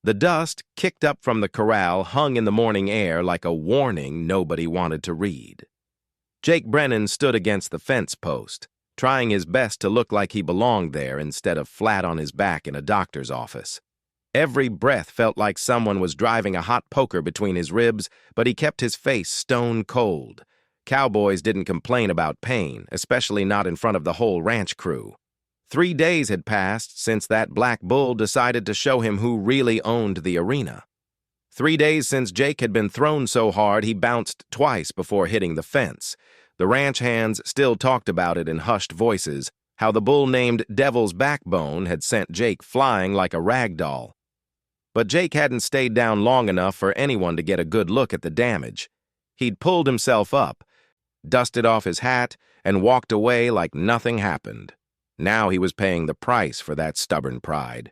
The dust, kicked up from the corral, hung in the morning air like a warning nobody wanted to read. Jake Brennan stood against the fence post, trying his best to look like he belonged there instead of flat on his back in a doctor's office. Every breath felt like someone was driving a hot poker between his ribs, but he kept his face stone cold. Cowboys didn't complain about pain, especially not in front of the whole ranch crew. 3 days had passed since that black bull decided to show him who really owned the arena. 3 days since Jake had been thrown so hard he bounced twice before hitting the fence. The ranch hands still talked about it in hushed voices, how the bull named Devil's Backbone had sent Jake flying like a rag doll. But Jake hadn't stayed down long enough for anyone to get a good look at the damage. He'd pulled himself up, dusted off his hat, and walked away like nothing happened. Now he was paying the price for that stubborn pride.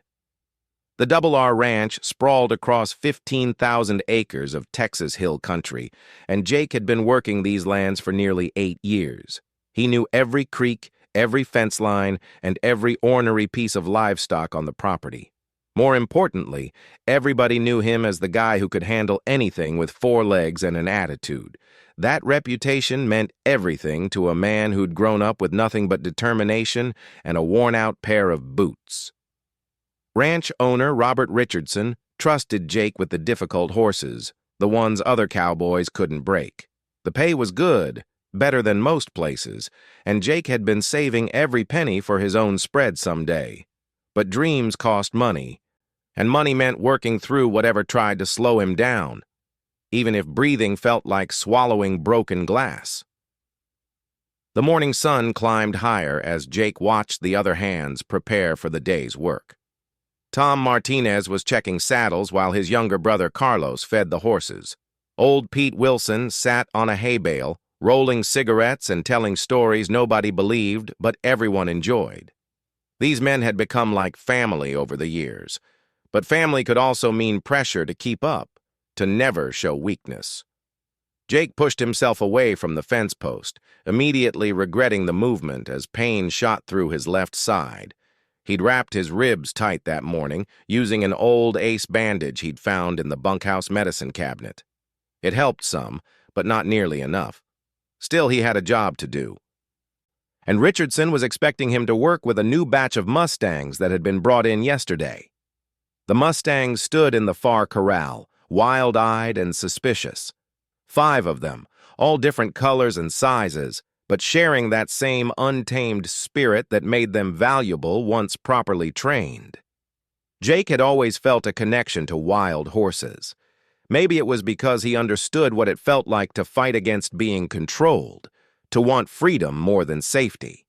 The Double R Ranch sprawled across 15,000 acres of Texas hill country, and Jake had been working these lands for nearly 8 years. He knew every creek, every fence line, and every ornery piece of livestock on the property. More importantly, everybody knew him as the guy who could handle anything with 4 legs and an attitude. That reputation meant everything to a man who'd grown up with nothing but determination and a worn-out pair of boots. Ranch owner Robert Richardson trusted Jake with the difficult horses, the ones other cowboys couldn't break. The pay was good, better than most places, and Jake had been saving every penny for his own spread someday. But dreams cost money, and money meant working through whatever tried to slow him down, even if breathing felt like swallowing broken glass. The morning sun climbed higher as Jake watched the other hands prepare for the day's work. Tom Martinez was checking saddles while his younger brother Carlos fed the horses. Old Pete Wilson sat on a hay bale, rolling cigarettes and telling stories nobody believed but everyone enjoyed. These men had become like family over the years, but family could also mean pressure to keep up, to never show weakness. Jake pushed himself away from the fence post, immediately regretting the movement as pain shot through his left side. He'd wrapped his ribs tight that morning, using an old ace bandage he'd found in the bunkhouse medicine cabinet. It helped some, but not nearly enough. Still, he had a job to do. And Richardson was expecting him to work with a new batch of Mustangs that had been brought in yesterday. The Mustangs stood in the far corral, wild-eyed and suspicious. 5 of them, all different colors and sizes, but sharing that same untamed spirit that made them valuable once properly trained. Jake had always felt a connection to wild horses. Maybe it was because he understood what it felt like to fight against being controlled, to want freedom more than safety.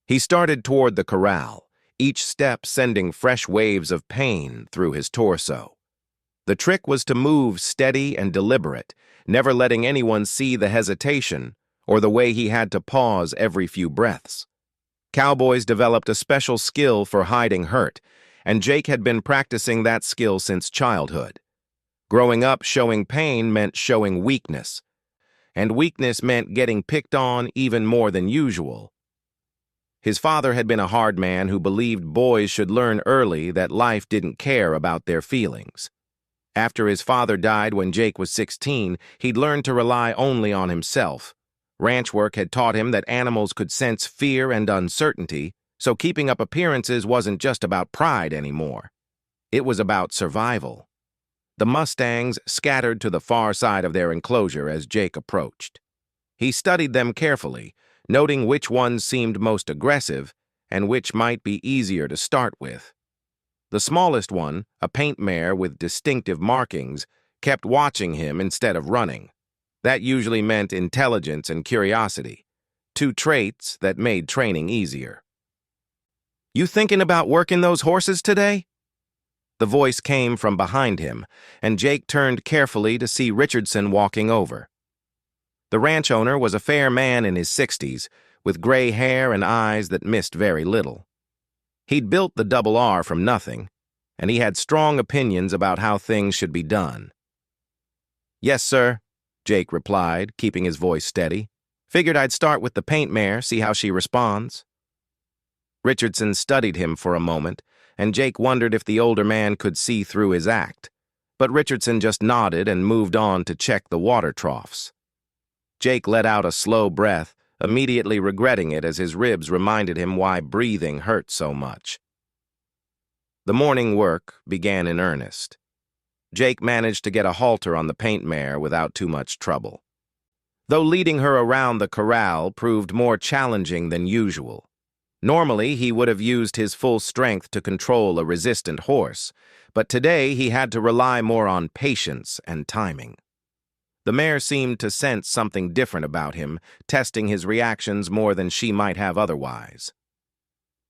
He started toward the corral, each step sending fresh waves of pain through his torso. The trick was to move steady and deliberate, never letting anyone see the hesitation or the way he had to pause every few breaths. Cowboys developed a special skill for hiding hurt, and Jake had been practicing that skill since childhood. Growing up, showing pain meant showing weakness, and weakness meant getting picked on even more than usual. His father had been a hard man who believed boys should learn early that life didn't care about their feelings. After his father died when Jake was 16, he'd learned to rely only on himself. Ranch work had taught him that animals could sense fear and uncertainty, so keeping up appearances wasn't just about pride anymore. It was about survival. The Mustangs scattered to the far side of their enclosure as Jake approached. He studied them carefully, noting which ones seemed most aggressive and which might be easier to start with. The smallest one, a paint mare with distinctive markings, kept watching him instead of running. That usually meant intelligence and curiosity, 2 traits that made training easier. "You thinking about working those horses today?" The voice came from behind him, and Jake turned carefully to see Richardson walking over. The ranch owner was a fair man in his 60s, with gray hair and eyes that missed very little. He'd built the Double R from nothing, and he had strong opinions about how things should be done. "Yes, sir," Jake replied, keeping his voice steady. "Figured I'd start with the paint mare, see how she responds." Richardson studied him for a moment, and Jake wondered if the older man could see through his act. But Richardson just nodded and moved on to check the water troughs. Jake let out a slow breath, immediately regretting it as his ribs reminded him why breathing hurt so much. The morning work began in earnest. Jake managed to get a halter on the paint mare without too much trouble. Though leading her around the corral proved more challenging than usual. Normally, he would have used his full strength to control a resistant horse, but today he had to rely more on patience and timing. The mare seemed to sense something different about him, testing his reactions more than she might have otherwise.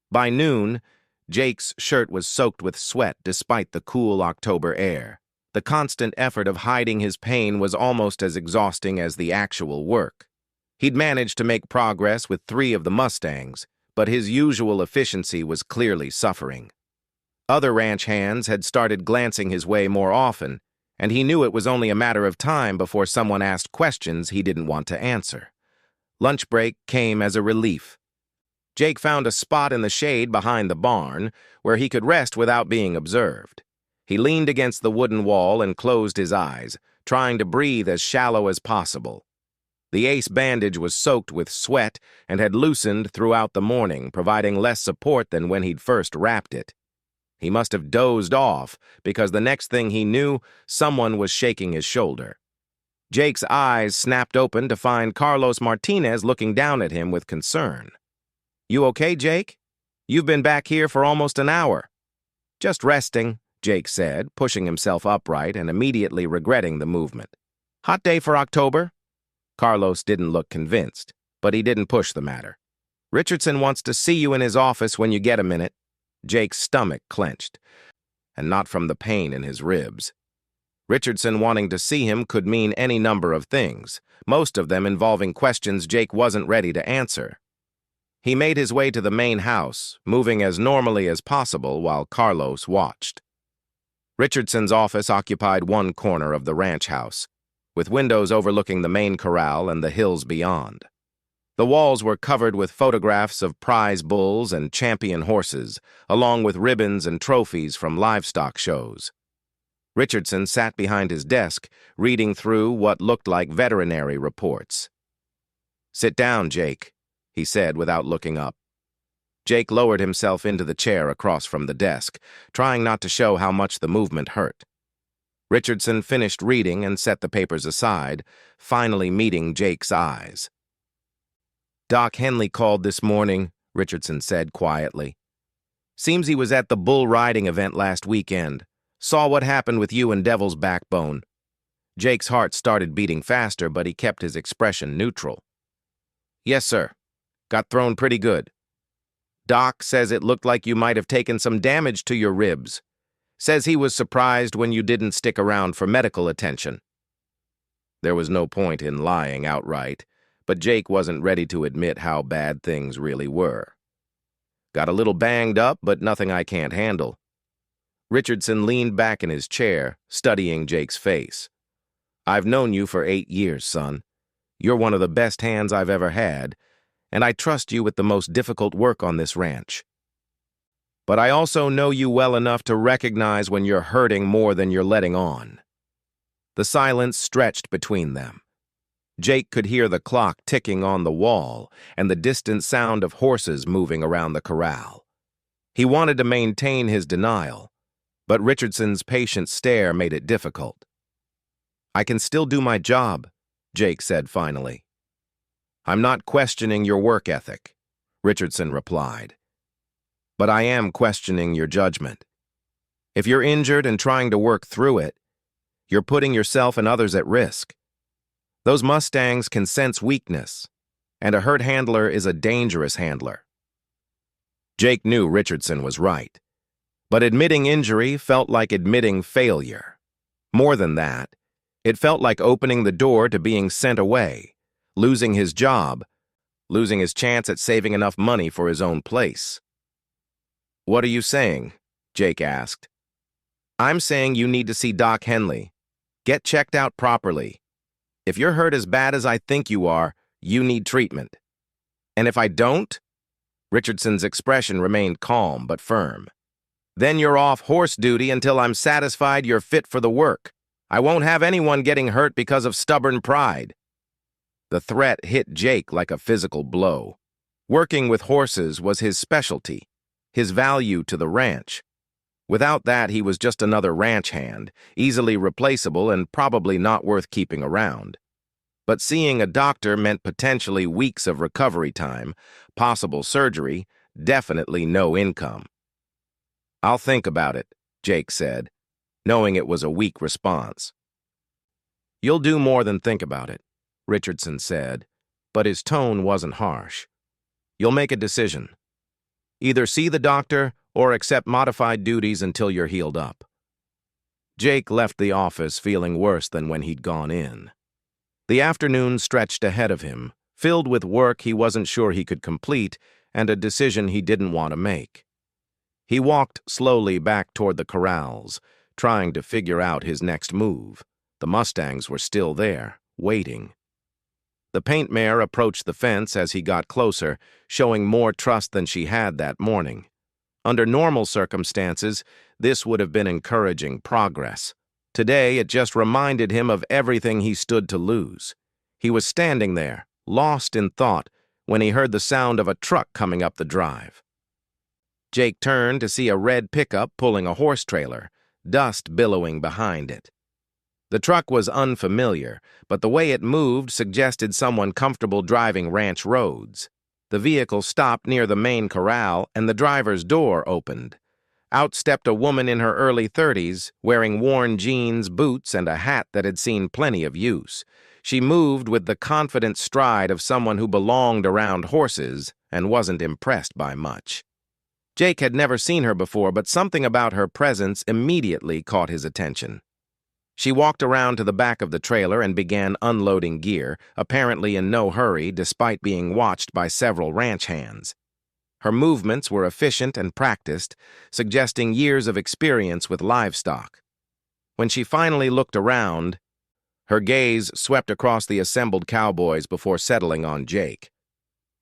By noon, Jake's shirt was soaked with sweat despite the cool October air. The constant effort of hiding his pain was almost as exhausting as the actual work. He'd managed to make progress with 3 of the Mustangs, but his usual efficiency was clearly suffering. Other ranch hands had started glancing his way more often, and he knew it was only a matter of time before someone asked questions he didn't want to answer. Lunch break came as a relief. Jake found a spot in the shade behind the barn where he could rest without being observed. He leaned against the wooden wall and closed his eyes, trying to breathe as shallow as possible. The ace bandage was soaked with sweat and had loosened throughout the morning, providing less support than when he'd first wrapped it. He must have dozed off, because the next thing he knew, someone was shaking his shoulder. Jake's eyes snapped open to find Carlos Martinez looking down at him with concern. "You okay, Jake? You've been back here for almost an hour." "Just resting," Jake said, pushing himself upright and immediately regretting the movement. "Hot day for October?" Carlos didn't look convinced, but he didn't push the matter. "Richardson wants to see you in his office when you get a minute." Jake's stomach clenched, and not from the pain in his ribs. Richardson wanting to see him could mean any number of things, most of them involving questions Jake wasn't ready to answer. He made his way to the main house, moving as normally as possible while Carlos watched. Richardson's office occupied one corner of the ranch house, with windows overlooking the main corral and the hills beyond. The walls were covered with photographs of prize bulls and champion horses, along with ribbons and trophies from livestock shows. Richardson sat behind his desk, reading through what looked like veterinary reports. "Sit down, Jake," he said without looking up. Jake lowered himself into the chair across from the desk, trying not to show how much the movement hurt. Richardson finished reading and set the papers aside, finally meeting Jake's eyes. "Doc Henley called this morning," Richardson said quietly. "Seems he was at the bull riding event last weekend. Saw what happened with you and Devil's Backbone." Jake's heart started beating faster, but he kept his expression neutral. "Yes, sir. Got thrown pretty good. Doc says it looked like you might have taken some damage to your ribs. Says he was surprised when you didn't stick around for medical attention." There was no point in lying outright, but Jake wasn't ready to admit how bad things really were. "Got a little banged up, but nothing I can't handle." Richardson leaned back in his chair, studying Jake's face. "I've known you for 8 years, son. You're one of the best hands I've ever had, and I trust you with the most difficult work on this ranch. But I also know you well enough to recognize when you're hurting more than you're letting on." The silence stretched between them. Jake could hear the clock ticking on the wall and the distant sound of horses moving around the corral. He wanted to maintain his denial, but Richardson's patient stare made it difficult. "I can still do my job," Jake said finally. "I'm not questioning your work ethic," Richardson replied. "But I am questioning your judgment. If you're injured and trying to work through it, you're putting yourself and others at risk. Those Mustangs can sense weakness, and a hurt handler is a dangerous handler." Jake knew Richardson was right, but admitting injury felt like admitting failure. More than that, it felt like opening the door to being sent away, losing his job, losing his chance at saving enough money for his own place. "What are you saying?" Jake asked. "I'm saying you need to see Doc Henley. Get checked out properly. If you're hurt as bad as I think you are, you need treatment. And if I don't?" Richardson's expression remained calm but firm. Then you're off horse duty until I'm satisfied you're fit for the work. I won't have anyone getting hurt because of stubborn pride." The threat hit Jake like a physical blow. Working with horses was his specialty, his value to the ranch. Without that, he was just another ranch hand, easily replaceable and probably not worth keeping around. But seeing a doctor meant potentially weeks of recovery time, possible surgery, definitely no income. "I'll think about it," Jake said, knowing it was a weak response. "You'll do more than think about it," Richardson said, but his tone wasn't harsh. "You'll make a decision. Either see the doctor or accept modified duties until you're healed up." Jake left the office feeling worse than when he'd gone in. The afternoon stretched ahead of him, filled with work he wasn't sure he could complete and a decision he didn't want to make. He walked slowly back toward the corrals, trying to figure out his next move. The Mustangs were still there, waiting. The paint mare approached the fence as he got closer, showing more trust than she had that morning. Under normal circumstances, this would have been encouraging progress. Today, it just reminded him of everything he stood to lose. He was standing there, lost in thought, when he heard the sound of a truck coming up the drive. Jake turned to see a red pickup pulling a horse trailer, dust billowing behind it. The truck was unfamiliar, but the way it moved suggested someone comfortable driving ranch roads. The vehicle stopped near the main corral, and the driver's door opened. Out stepped a woman in her early 30s, wearing worn jeans, boots, and a hat that had seen plenty of use. She moved with the confident stride of someone who belonged around horses and wasn't impressed by much. Jake had never seen her before, but something about her presence immediately caught his attention. She walked around to the back of the trailer and began unloading gear, apparently in no hurry despite being watched by several ranch hands. Her movements were efficient and practiced, suggesting years of experience with livestock. When she finally looked around, her gaze swept across the assembled cowboys before settling on Jake.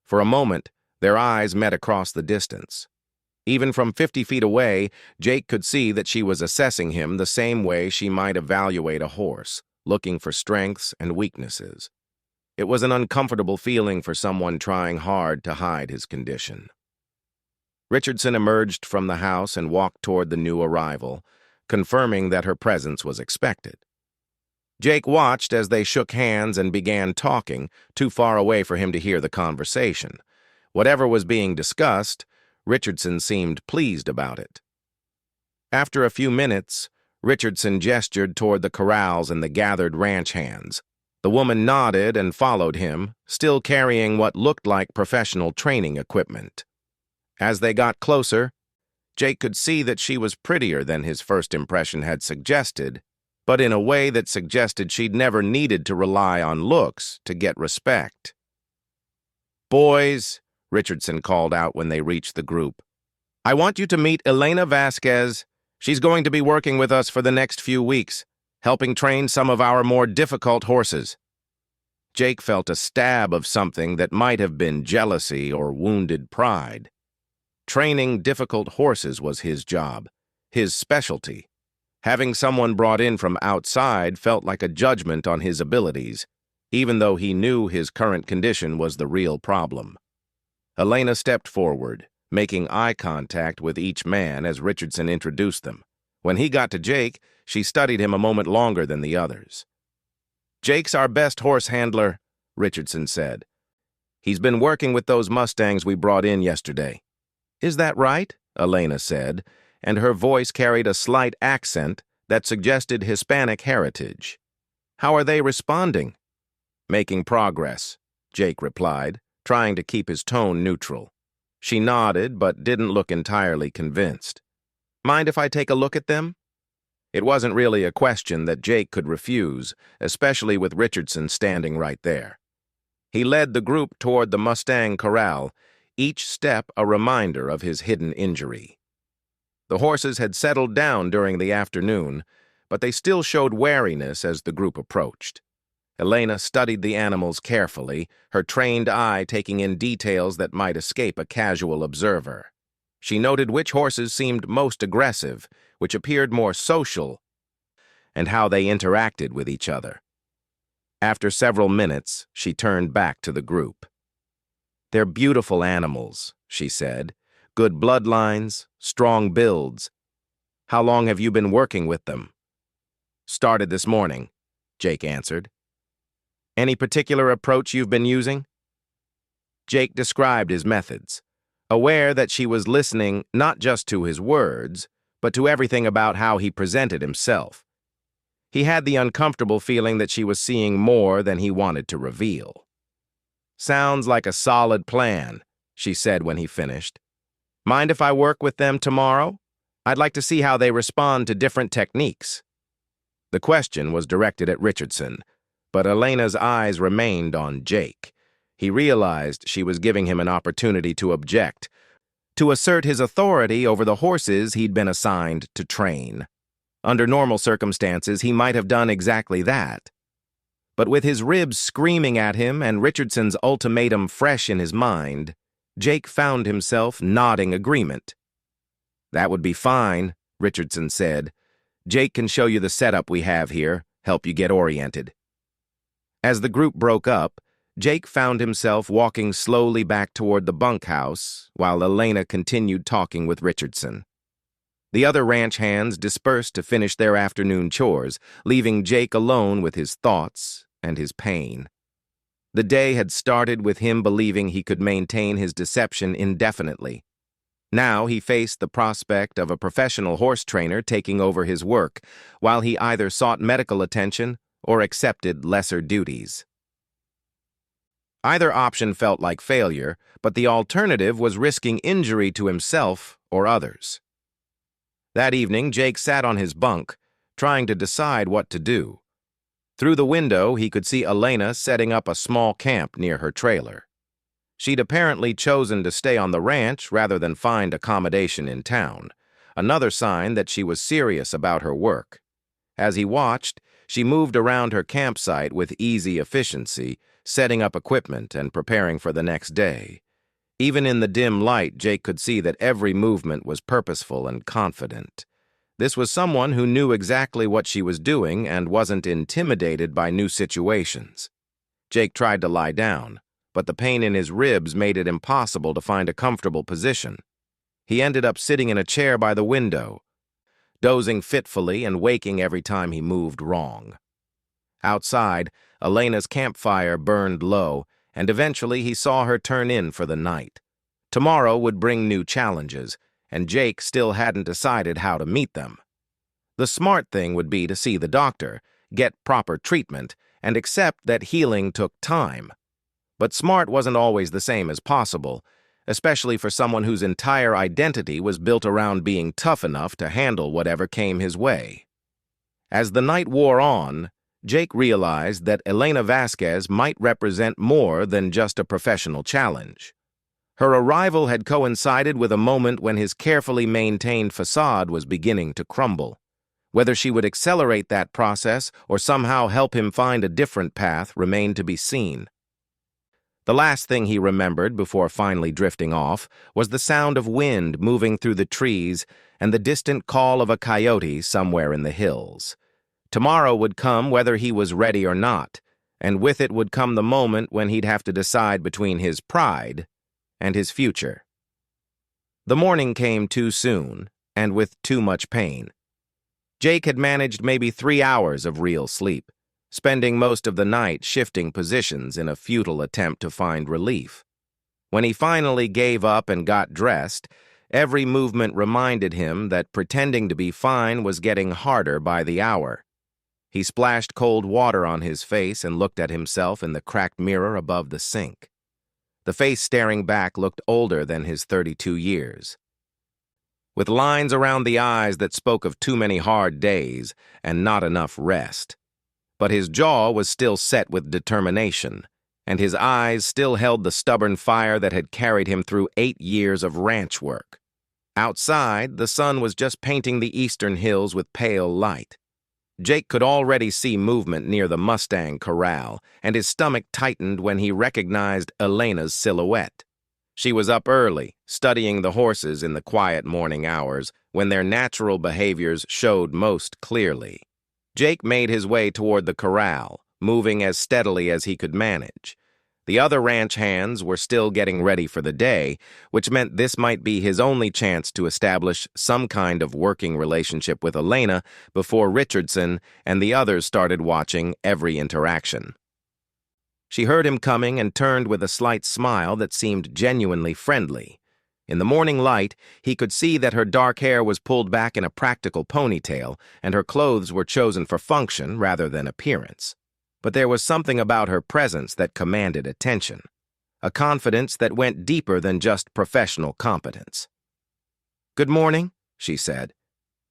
For a moment, their eyes met across the distance. Even from 50 feet away, Jake could see that she was assessing him the same way she might evaluate a horse, looking for strengths and weaknesses. It was an uncomfortable feeling for someone trying hard to hide his condition. Richardson emerged from the house and walked toward the new arrival, confirming that her presence was expected. Jake watched as they shook hands and began talking, too far away for him to hear the conversation. Whatever was being discussed, Richardson seemed pleased about it. After a few minutes, Richardson gestured toward the corrals and the gathered ranch hands. The woman nodded and followed him, still carrying what looked like professional training equipment. As they got closer, Jake could see that she was prettier than his first impression had suggested, but in a way that suggested she'd never needed to rely on looks to get respect. "Boys," Richardson called out when they reached the group, "I want you to meet Elena Vasquez. She's going to be working with us for the next few weeks, helping train some of our more difficult horses." Jake felt a stab of something that might have been jealousy or wounded pride. Training difficult horses was his job, his specialty. Having someone brought in from outside felt like a judgment on his abilities, even though he knew his current condition was the real problem. Elena stepped forward, making eye contact with each man as Richardson introduced them. When he got to Jake, she studied him a moment longer than the others. "Jake's our best horse handler," Richardson said. "He's been working with those Mustangs we brought in yesterday." "Is that right?" Elena said, and her voice carried a slight accent that suggested Hispanic heritage. "How are they responding?" "Making progress," Jake replied, trying to keep his tone neutral. She nodded, but didn't look entirely convinced. "Mind if I take a look at them?" It wasn't really a question that Jake could refuse, especially with Richardson standing right there. He led the group toward the Mustang corral, each step a reminder of his hidden injury. The horses had settled down during the afternoon, but they still showed wariness as the group approached. Elena studied the animals carefully, her trained eye taking in details that might escape a casual observer. She noted which horses seemed most aggressive, which appeared more social, and how they interacted with each other. After several minutes, she turned back to the group. "They're beautiful animals," she said. "Good bloodlines, strong builds. How long have you been working with them?" "Started this morning," Jake answered. "Any particular approach you've been using?" Jake described his methods, aware that she was listening not just to his words, but to everything about how he presented himself. He had the uncomfortable feeling that she was seeing more than he wanted to reveal. "Sounds like a solid plan," she said when he finished. "Mind if I work with them tomorrow? I'd like to see how they respond to different techniques." The question was directed at Richardson, but Elena's eyes remained on Jake. He realized she was giving him an opportunity to object, to assert his authority over the horses he'd been assigned to train. Under normal circumstances, he might have done exactly that. But with his ribs screaming at him and Richardson's ultimatum fresh in his mind, Jake found himself nodding agreement. "That would be fine," Richardson said. "Jake can show you the setup we have here, help you get oriented." As the group broke up, Jake found himself walking slowly back toward the bunkhouse while Elena continued talking with Richardson. The other ranch hands dispersed to finish their afternoon chores, leaving Jake alone with his thoughts and his pain. The day had started with him believing he could maintain his deception indefinitely. Now he faced the prospect of a professional horse trainer taking over his work, while he either sought medical attention or accepted lesser duties. Either option felt like failure, but the alternative was risking injury to himself or others. That evening, Jake sat on his bunk, trying to decide what to do. Through the window, he could see Elena setting up a small camp near her trailer. She'd apparently chosen to stay on the ranch rather than find accommodation in town, another sign that she was serious about her work. As he watched, she moved around her campsite with easy efficiency, setting up equipment and preparing for the next day. Even in the dim light, Jake could see that every movement was purposeful and confident. This was someone who knew exactly what she was doing and wasn't intimidated by new situations. Jake tried to lie down, but the pain in his ribs made it impossible to find a comfortable position. He ended up sitting in a chair by the window, dozing fitfully and waking every time he moved wrong. Outside, Elena's campfire burned low, and eventually he saw her turn in for the night. Tomorrow would bring new challenges, and Jake still hadn't decided how to meet them. The smart thing would be to see the doctor, get proper treatment, and accept that healing took time. But smart wasn't always the same as possible, especially for someone whose entire identity was built around being tough enough to handle whatever came his way. As the night wore on, Jake realized that Elena Vasquez might represent more than just a professional challenge. Her arrival had coincided with a moment when his carefully maintained facade was beginning to crumble. Whether she would accelerate that process or somehow help him find a different path remained to be seen. The last thing he remembered before finally drifting off was the sound of wind moving through the trees and the distant call of a coyote somewhere in the hills. Tomorrow would come whether he was ready or not, and with it would come the moment when he'd have to decide between his pride and his future. The morning came too soon, and with too much pain. Jake had managed maybe 3 hours of real sleep, spending most of the night shifting positions in a futile attempt to find relief. When he finally gave up and got dressed, every movement reminded him that pretending to be fine was getting harder by the hour. He splashed cold water on his face and looked at himself in the cracked mirror above the sink. The face staring back looked older than his 32 years. With lines around the eyes that spoke of too many hard days and not enough rest. But his jaw was still set with determination, and his eyes still held the stubborn fire that had carried him through 8 years of ranch work. Outside, the sun was just painting the eastern hills with pale light. Jake could already see movement near the Mustang corral, and his stomach tightened when he recognized Elena's silhouette. She was up early, studying the horses in the quiet morning hours when their natural behaviors showed most clearly. Jake made his way toward the corral, moving as steadily as he could manage. The other ranch hands were still getting ready for the day, which meant this might be his only chance to establish some kind of working relationship with Elena before Richardson and the others started watching every interaction. She heard him coming and turned with a slight smile that seemed genuinely friendly. In the morning light, he could see that her dark hair was pulled back in a practical ponytail, and her clothes were chosen for function rather than appearance. But there was something about her presence that commanded attention, a confidence that went deeper than just professional competence. "Good morning," she said.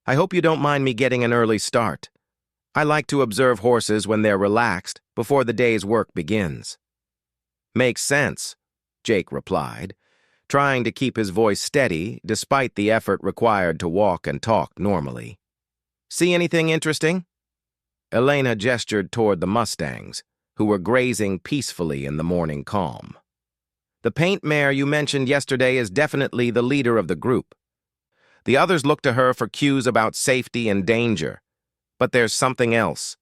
"I hope you don't mind me getting an early start. I like to observe horses when they're relaxed before the day's work begins." "Makes sense," Jake replied, trying to keep his voice steady despite the effort required to walk and talk normally. "See anything interesting?" Elena gestured toward the Mustangs, who were grazing peacefully in the morning calm. "The paint mare you mentioned yesterday is definitely the leader of the group. The others look to her for cues about safety and danger. But there's something else."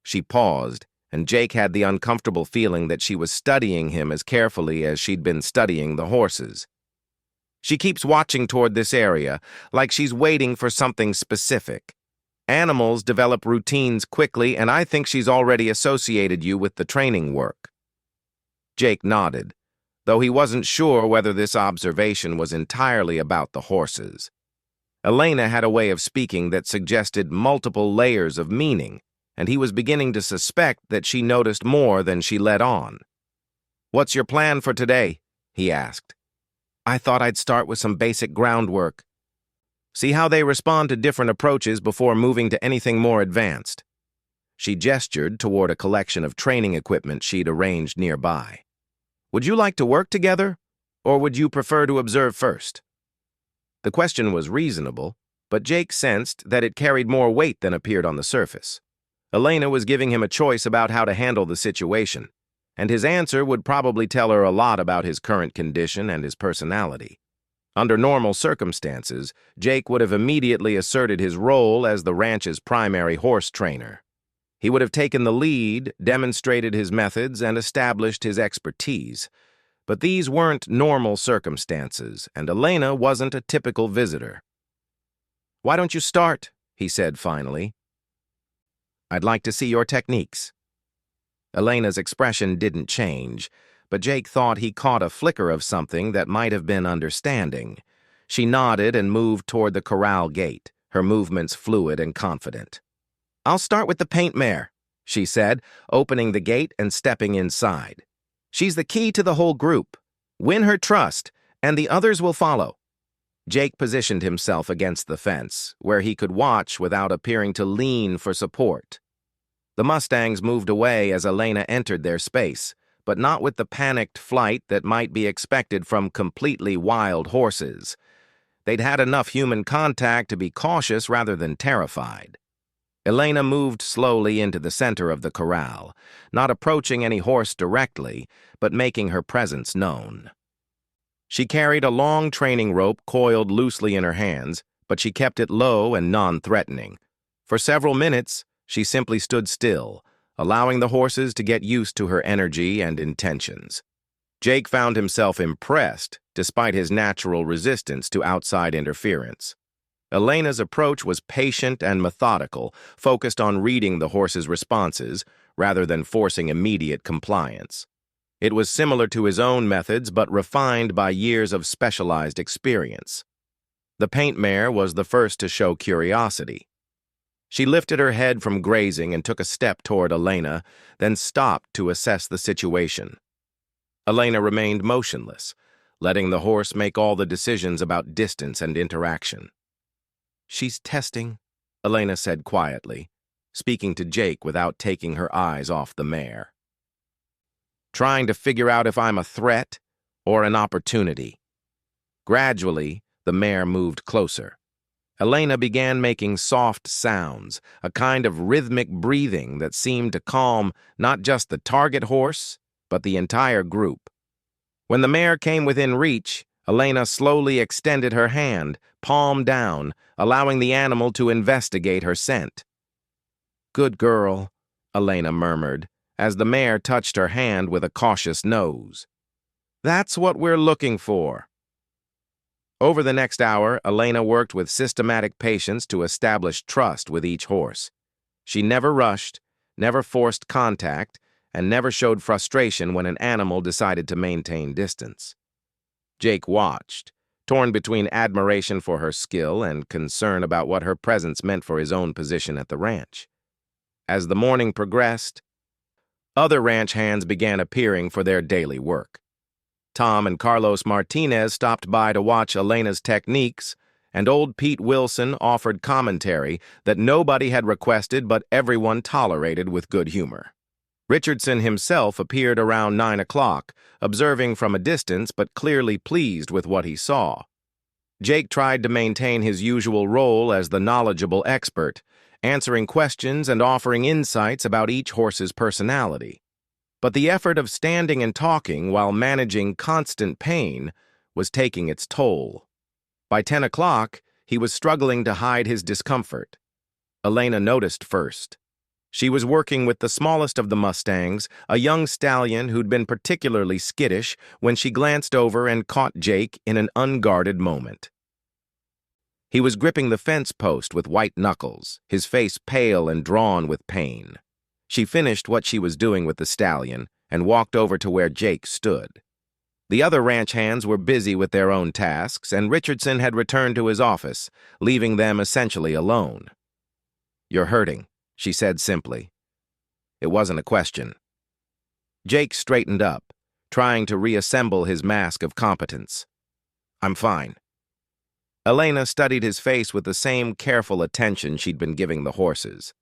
She paused, and Jake had the uncomfortable feeling that she was studying him as carefully as she'd been studying the horses. "She keeps watching toward this area, like she's waiting for something specific. Animals develop routines quickly, and I think she's already associated you with the training work." Jake nodded, though he wasn't sure whether this observation was entirely about the horses. Elena had a way of speaking that suggested multiple layers of meaning, and he was beginning to suspect that she noticed more than she let on. "What's your plan for today?" he asked. "I thought I'd start with some basic groundwork. See how they respond to different approaches before moving to anything more advanced." She gestured toward a collection of training equipment she'd arranged nearby. "Would you like to work together, or would you prefer to observe first?" The question was reasonable, but Jake sensed that it carried more weight than appeared on the surface. Elena was giving him a choice about how to handle the situation, and his answer would probably tell her a lot about his current condition and his personality. Under normal circumstances, Jake would have immediately asserted his role as the ranch's primary horse trainer. He would have taken the lead, demonstrated his methods, and established his expertise. But these weren't normal circumstances, and Elena wasn't a typical visitor. "Why don't you start?" he said finally. "I'd like to see your techniques." Elena's expression didn't change, but Jake thought he caught a flicker of something that might have been understanding. She nodded and moved toward the corral gate, her movements fluid and confident. "I'll start with the paint mare," she said, opening the gate and stepping inside. "She's the key to the whole group. Win her trust, and the others will follow." Jake positioned himself against the fence, where he could watch without appearing to lean for support. The Mustangs moved away as Elena entered their space, but not with the panicked flight that might be expected from completely wild horses. They'd had enough human contact to be cautious rather than terrified. Elena moved slowly into the center of the corral, not approaching any horse directly, but making her presence known. She carried a long training rope coiled loosely in her hands, but she kept it low and non-threatening. For several minutes, she simply stood still, allowing the horses to get used to her energy and intentions. Jake found himself impressed, despite his natural resistance to outside interference. Elena's approach was patient and methodical, focused on reading the horse's responses rather than forcing immediate compliance. It was similar to his own methods, but refined by years of specialized experience. The paint mare was the first to show curiosity. She lifted her head from grazing and took a step toward Elena, then stopped to assess the situation. Elena remained motionless, letting the horse make all the decisions about distance and interaction. "She's testing," Elena said quietly, speaking to Jake without taking her eyes off the mare. "Trying to figure out if I'm a threat or an opportunity." Gradually, the mare moved closer. Elena began making soft sounds, a kind of rhythmic breathing that seemed to calm not just the target horse, but the entire group. When the mare came within reach, Elena slowly extended her hand, palm down, allowing the animal to investigate her scent. "Good girl," Elena murmured, as the mare touched her hand with a cautious nose. "That's what we're looking for." Over the next hour, Elena worked with systematic patience to establish trust with each horse. She never rushed, never forced contact, and never showed frustration when an animal decided to maintain distance. Jake watched, torn between admiration for her skill and concern about what her presence meant for his own position at the ranch. As the morning progressed, other ranch hands began appearing for their daily work. Tom and Carlos Martinez stopped by to watch Elena's techniques, and old Pete Wilson offered commentary that nobody had requested but everyone tolerated with good humor. Richardson himself appeared around 9 o'clock, observing from a distance but clearly pleased with what he saw. Jake tried to maintain his usual role as the knowledgeable expert, answering questions and offering insights about each horse's personality. But the effort of standing and talking while managing constant pain was taking its toll. By 10 o'clock, he was struggling to hide his discomfort. Elena noticed first. She was working with the smallest of the Mustangs, a young stallion who'd been particularly skittish, when she glanced over and caught Jake in an unguarded moment. He was gripping the fence post with white knuckles, his face pale and drawn with pain. She finished what she was doing with the stallion and walked over to where Jake stood. The other ranch hands were busy with their own tasks, and Richardson had returned to his office, leaving them essentially alone. "You're hurting," she said simply. It wasn't a question. Jake straightened up, trying to reassemble his mask of competence. "I'm fine." Elena studied his face with the same careful attention she'd been giving the horses.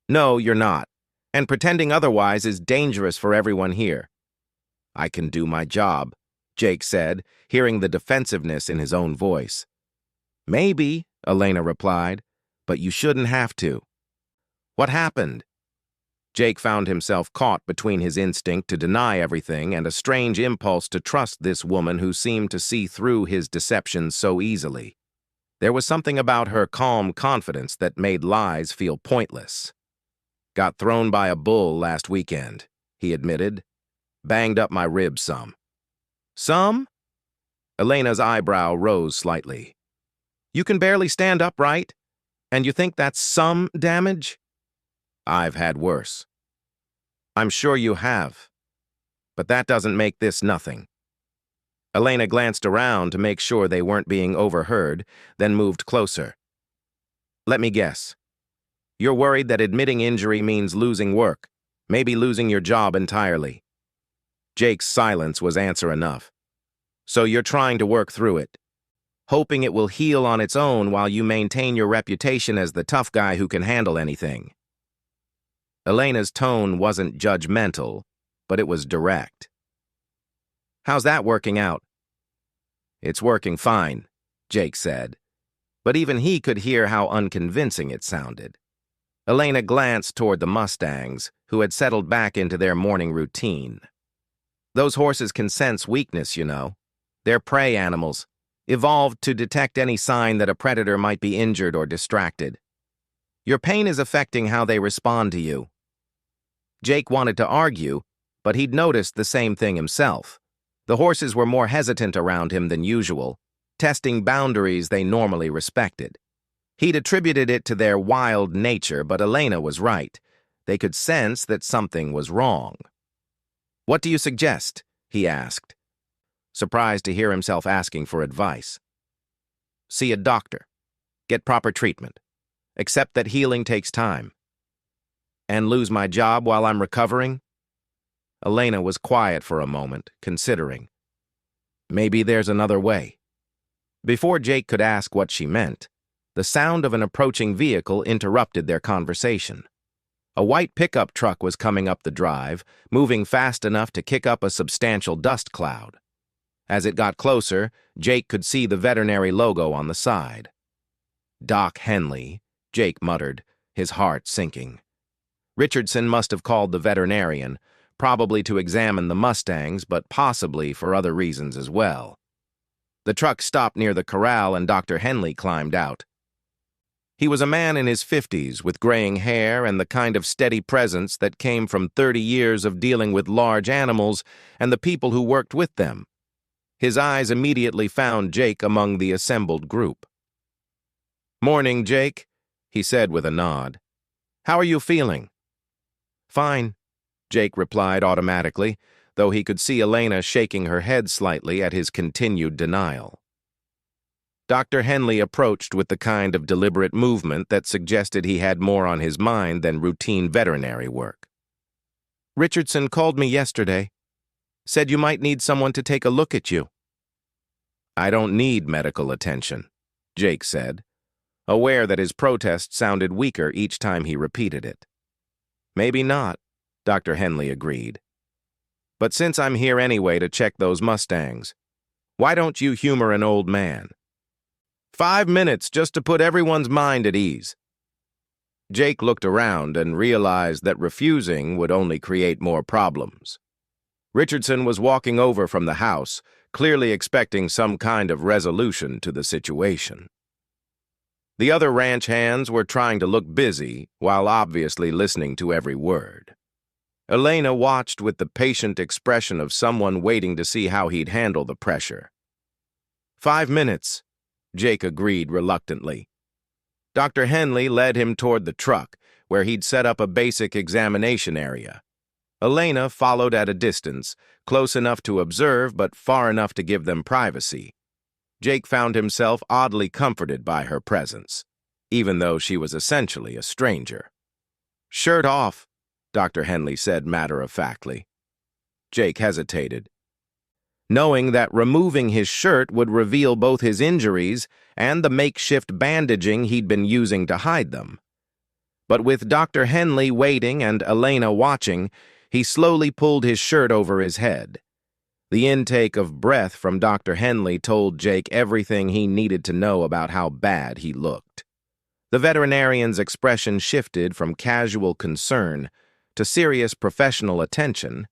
"No, you're not. And pretending otherwise is dangerous for everyone here." "I can do my job," Jake said, hearing the defensiveness in his own voice. "Maybe," Elena replied, "but you shouldn't have to." "What happened?" Jake found himself caught between his instinct to deny everything and a strange impulse to trust this woman who seemed to see through his deceptions so easily. There was something about her calm confidence that made lies feel pointless. "Got thrown by a bull last weekend," he admitted. "Banged up my ribs some." "Some?" Elena's eyebrow rose slightly. "You can barely stand upright, and you think that's some damage?" "I've had worse." "I'm sure you have. But that doesn't make this nothing." Elena glanced around to make sure they weren't being overheard, then moved closer. "Let me guess. You're worried that admitting injury means losing work, maybe losing your job entirely." Jake's silence was answer enough. "So you're trying to work through it, hoping it will heal on its own while you maintain your reputation as the tough guy who can handle anything." Elena's tone wasn't judgmental, but it was direct. "How's that working out?" "It's working fine," Jake said, but even he could hear how unconvincing it sounded. Elena glanced toward the Mustangs, who had settled back into their morning routine. "Those horses can sense weakness, you know. They're prey animals, evolved to detect any sign that a predator might be injured or distracted. Your pain is affecting how they respond to you." Jake wanted to argue, but he'd noticed the same thing himself. The horses were more hesitant around him than usual, testing boundaries they normally respected. He'd attributed it to their wild nature, but Elena was right. They could sense that something was wrong. "What do you suggest?" he asked, surprised to hear himself asking for advice. "See a doctor. Get proper treatment. Accept that healing takes time." "And lose my job while I'm recovering?" Elena was quiet for a moment, considering. Maybe there's another way. Before Jake could ask what she meant, the sound of an approaching vehicle interrupted their conversation. A white pickup truck was coming up the drive, moving fast enough to kick up a substantial dust cloud. As it got closer, Jake could see the veterinary logo on the side. "Doc Henley," Jake muttered, his heart sinking. Richardson must have called the veterinarian, probably to examine the Mustangs, but possibly for other reasons as well. The truck stopped near the corral and Dr. Henley climbed out. He was a man in his 50s with graying hair and the kind of steady presence that came from 30 years of dealing with large animals and the people who worked with them. His eyes immediately found Jake among the assembled group. "Morning, Jake," he said with a nod. "How are you feeling?" "Fine," Jake replied automatically, though he could see Elena shaking her head slightly at his continued denial. Dr. Henley approached with the kind of deliberate movement that suggested he had more on his mind than routine veterinary work. "Richardson called me yesterday. Said you might need someone to take a look at you." "I don't need medical attention," Jake said, aware that his protest sounded weaker each time he repeated it. "Maybe not," Dr. Henley agreed. "But since I'm here anyway to check those Mustangs, why don't you humor an old man? 5 minutes just to put everyone's mind at ease." Jake looked around and realized that refusing would only create more problems. Richardson was walking over from the house, clearly expecting some kind of resolution to the situation. The other ranch hands were trying to look busy while obviously listening to every word. Elena watched with the patient expression of someone waiting to see how he'd handle the pressure. 5 minutes, Jake agreed reluctantly. Dr. Henley led him toward the truck, where he'd set up a basic examination area. Elena followed at a distance, close enough to observe but far enough to give them privacy. Jake found himself oddly comforted by her presence, even though she was essentially a stranger. "Shirt off," Dr. Henley said matter-of-factly. Jake hesitated, knowing that removing his shirt would reveal both his injuries and the makeshift bandaging he'd been using to hide them. But with Dr. Henley waiting and Elena watching, he slowly pulled his shirt over his head. The intake of breath from Dr. Henley told Jake everything he needed to know about how bad he looked. The veterinarian's expression shifted from casual concern to serious professional attention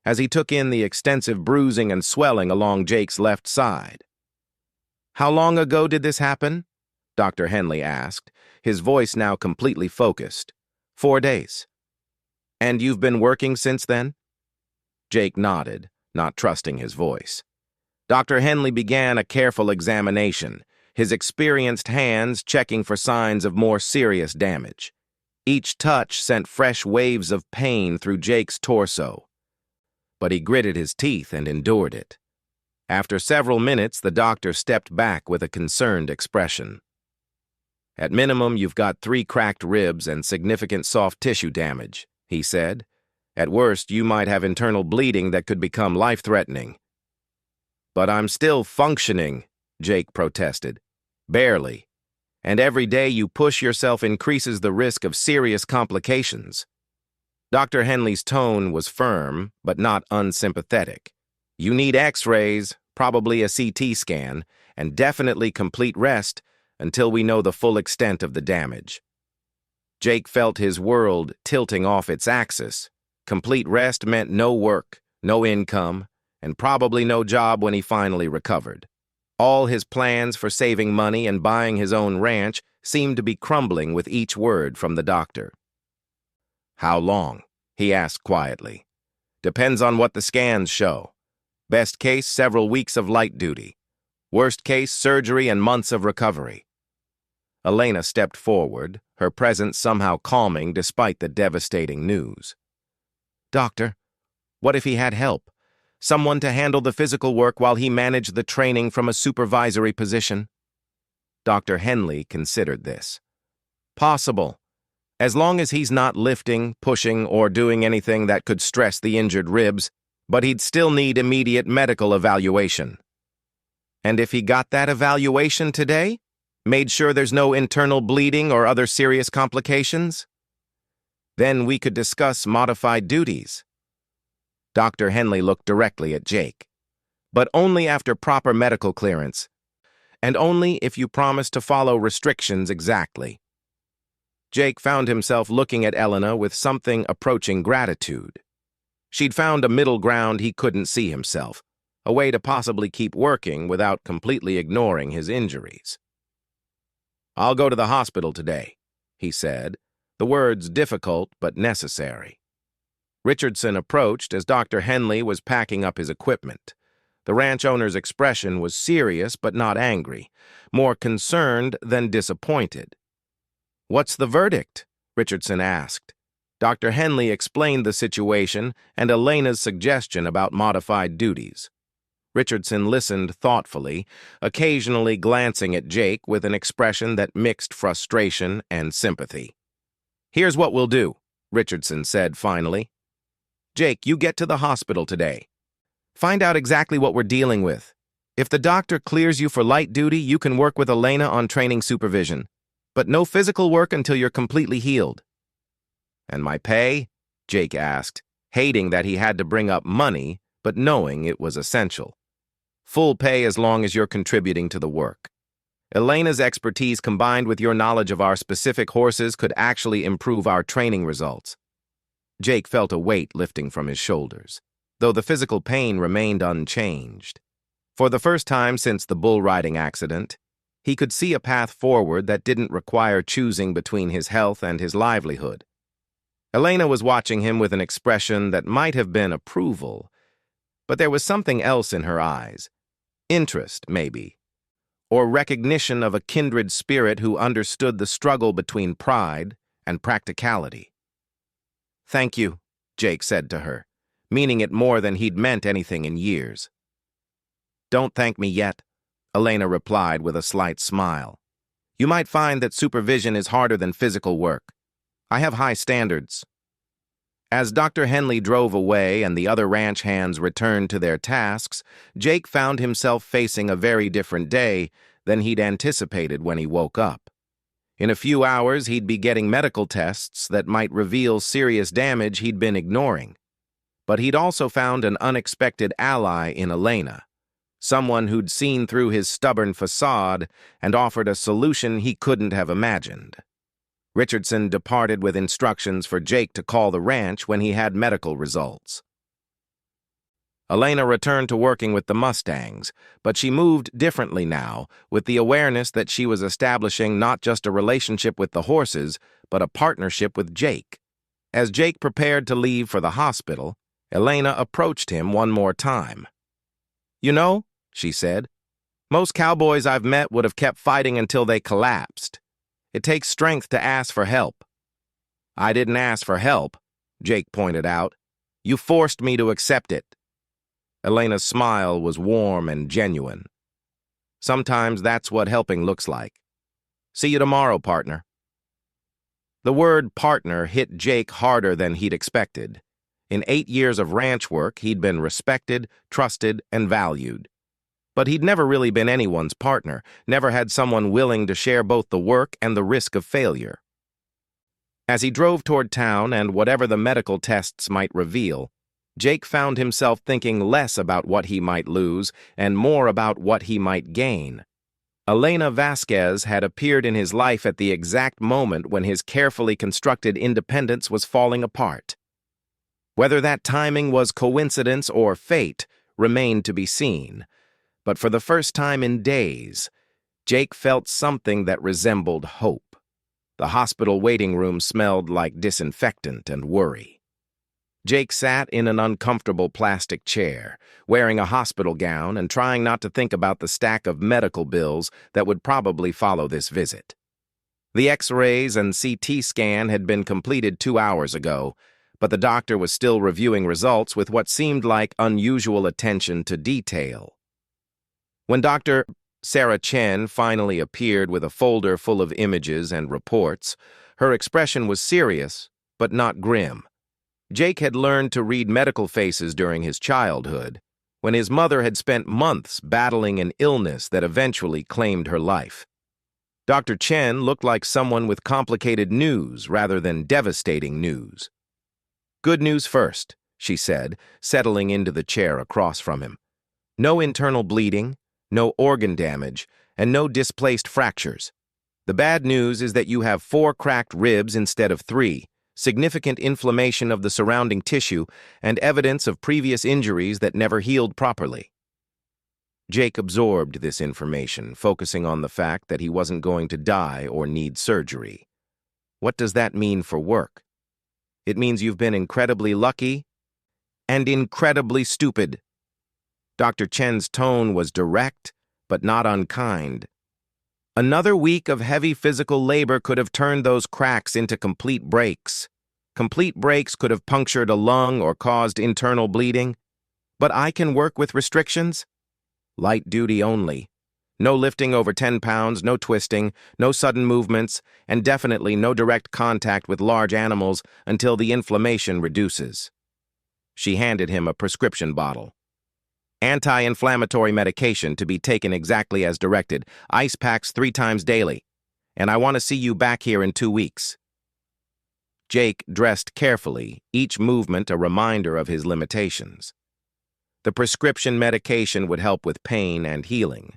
as he took in the extensive bruising and swelling along Jake's left side. "How long ago did this happen?" Dr. Henley asked, his voice now completely focused. 4 days. "And you've been working since then?" Jake nodded, not trusting his voice. Dr. Henley began a careful examination, his experienced hands checking for signs of more serious damage. Each touch sent fresh waves of pain through Jake's torso, but he gritted his teeth and endured it. After several minutes, the doctor stepped back with a concerned expression. "At minimum, you've got 3 cracked ribs and significant soft tissue damage," he said. "At worst, you might have internal bleeding that could become life-threatening." "But I'm still functioning," Jake protested. "Barely. And every day you push yourself increases the risk of serious complications." Dr. Henley's tone was firm, but not unsympathetic. "You need X-rays, probably a CT scan, and definitely complete rest until we know the full extent of the damage." Jake felt his world tilting off its axis. Complete rest meant no work, no income, and probably no job when he finally recovered. All his plans for saving money and buying his own ranch seemed to be crumbling with each word from the doctor. "How long?" he asked quietly. "Depends on what the scans show. Best case, several weeks of light duty. Worst case, surgery and months of recovery." Elena stepped forward, her presence somehow calming despite the devastating news. "Doctor, what if he had help? Someone to handle the physical work while he managed the training from a supervisory position?" Dr. Henley considered this. "Possible, as long as he's not lifting, pushing, or doing anything that could stress the injured ribs, but he'd still need immediate medical evaluation." "And if he got that evaluation today? Made sure there's no internal bleeding or other serious complications? Then we could discuss modified duties." Dr. Henley looked directly at Jake. "But only after proper medical clearance, and only if you promise to follow restrictions exactly." Jake found himself looking at Elena with something approaching gratitude. She'd found a middle ground he couldn't see himself, a way to possibly keep working without completely ignoring his injuries. "I'll go to the hospital today," he said, the words difficult but necessary. Richardson approached as Dr. Henley was packing up his equipment. The ranch owner's expression was serious but not angry, more concerned than disappointed. "What's the verdict?" Richardson asked. Dr. Henley explained the situation and Elena's suggestion about modified duties. Richardson listened thoughtfully, occasionally glancing at Jake with an expression that mixed frustration and sympathy. "Here's what we'll do," Richardson said finally. "Jake, you get to the hospital today. Find out exactly what we're dealing with. If the doctor clears you for light duty, you can work with Elena on training supervision. But no physical work until you're completely healed." "And my pay?" Jake asked, hating that he had to bring up money, but knowing it was essential. "Full pay as long as you're contributing to the work. Elena's expertise combined with your knowledge of our specific horses could actually improve our training results." Jake felt a weight lifting from his shoulders, though the physical pain remained unchanged. For the first time since the bull riding accident, he could see a path forward that didn't require choosing between his health and his livelihood. Elena was watching him with an expression that might have been approval, but there was something else in her eyes. Interest, maybe, or recognition of a kindred spirit who understood the struggle between pride and practicality. "Thank you," Jake said to her, meaning it more than he'd meant anything in years. "Don't thank me yet," Elena replied with a slight smile. "You might find that supervision is harder than physical work. I have high standards." As Dr. Henley drove away and the other ranch hands returned to their tasks, Jake found himself facing a very different day than he'd anticipated when he woke up. In a few hours, he'd be getting medical tests that might reveal serious damage he'd been ignoring. But he'd also found an unexpected ally in Elena, someone who'd seen through his stubborn facade and offered a solution he couldn't have imagined. Richardson departed with instructions for Jake to call the ranch when he had medical results. Elena returned to working with the Mustangs, but she moved differently now, with the awareness that she was establishing not just a relationship with the horses, but a partnership with Jake. As Jake prepared to leave for the hospital, Elena approached him one more time. "You know," she said, "most cowboys I've met would have kept fighting until they collapsed. It takes strength to ask for help." "I didn't ask for help," Jake pointed out. "You forced me to accept it." Elena's smile was warm and genuine. "Sometimes that's what helping looks like. See you tomorrow, partner." The word partner hit Jake harder than he'd expected. In 8 years of ranch work, he'd been respected, trusted, and valued. But he'd never really been anyone's partner, never had someone willing to share both the work and the risk of failure. As he drove toward town and whatever the medical tests might reveal, Jake found himself thinking less about what he might lose and more about what he might gain. Elena Vasquez had appeared in his life at the exact moment when his carefully constructed independence was falling apart. Whether that timing was coincidence or fate remained to be seen. But for the first time in days, Jake felt something that resembled hope. The hospital waiting room smelled like disinfectant and worry. Jake sat in an uncomfortable plastic chair, wearing a hospital gown and trying not to think about the stack of medical bills that would probably follow this visit. The X-rays and CT scan had been completed 2 hours ago, but the doctor was still reviewing results with what seemed like unusual attention to detail. When Dr. Sarah Chen finally appeared with a folder full of images and reports, her expression was serious, but not grim. Jake had learned to read medical faces during his childhood, when his mother had spent months battling an illness that eventually claimed her life. Dr. Chen looked like someone with complicated news rather than devastating news. "Good news first," she said, settling into the chair across from him. "No internal bleeding, no organ damage, and no displaced fractures. The bad news is that you have 4 cracked ribs instead of 3, significant inflammation of the surrounding tissue, and evidence of previous injuries that never healed properly. Jake absorbed this information, focusing on the fact that he wasn't going to die or need surgery. What does that mean for work? It means you've been incredibly lucky and incredibly stupid. Dr. Chen's tone was direct, but not unkind. Another week of heavy physical labor could have turned those cracks into complete breaks. Complete breaks could have punctured a lung or caused internal bleeding. But I can work with restrictions? Light duty only. No lifting over 10 pounds, no twisting, no sudden movements, and definitely no direct contact with large animals until the inflammation reduces. She handed him a prescription bottle. Anti-inflammatory medication to be taken exactly as directed, ice packs 3 times daily, and I want to see you back here in 2 weeks. Jake dressed carefully, each movement a reminder of his limitations. The prescription medication would help with pain and healing,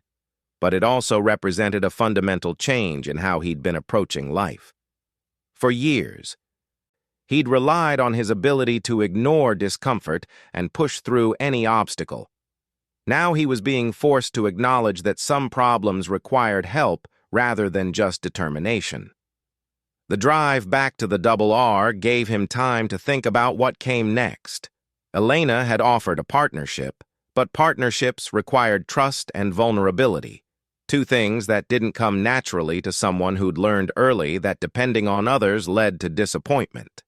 but it also represented a fundamental change in how he'd been approaching life. For years, he'd relied on his ability to ignore discomfort and push through any obstacle. Now he was being forced to acknowledge that some problems required help rather than just determination. The drive back to the Double R gave him time to think about what came next. Elena had offered a partnership, but partnerships required trust and vulnerability, 2 things that didn't come naturally to someone who'd learned early that depending on others led to disappointment.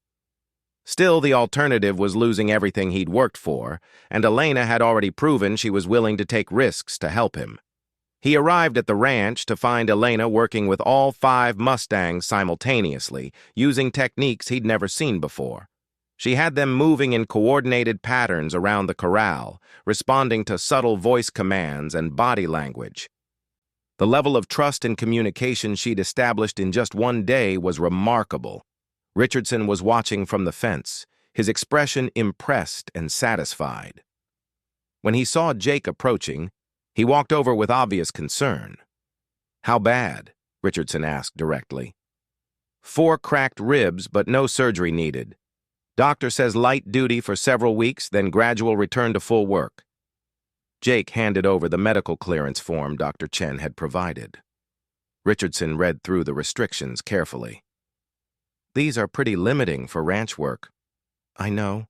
Still, the alternative was losing everything he'd worked for, and Elena had already proven she was willing to take risks to help him. He arrived at the ranch to find Elena working with all 5 Mustangs simultaneously, using techniques he'd never seen before. She had them moving in coordinated patterns around the corral, responding to subtle voice commands and body language. The level of trust and communication she'd established in just 1 day was remarkable. Richardson was watching from the fence, his expression impressed and satisfied. When he saw Jake approaching, he walked over with obvious concern. "How bad?" Richardson asked directly. "4 cracked ribs, but no surgery needed. Doctor says light duty for several weeks, then gradual return to full work." Jake handed over the medical clearance form Dr. Chen had provided. Richardson read through the restrictions carefully. "These are pretty limiting for ranch work." "I know.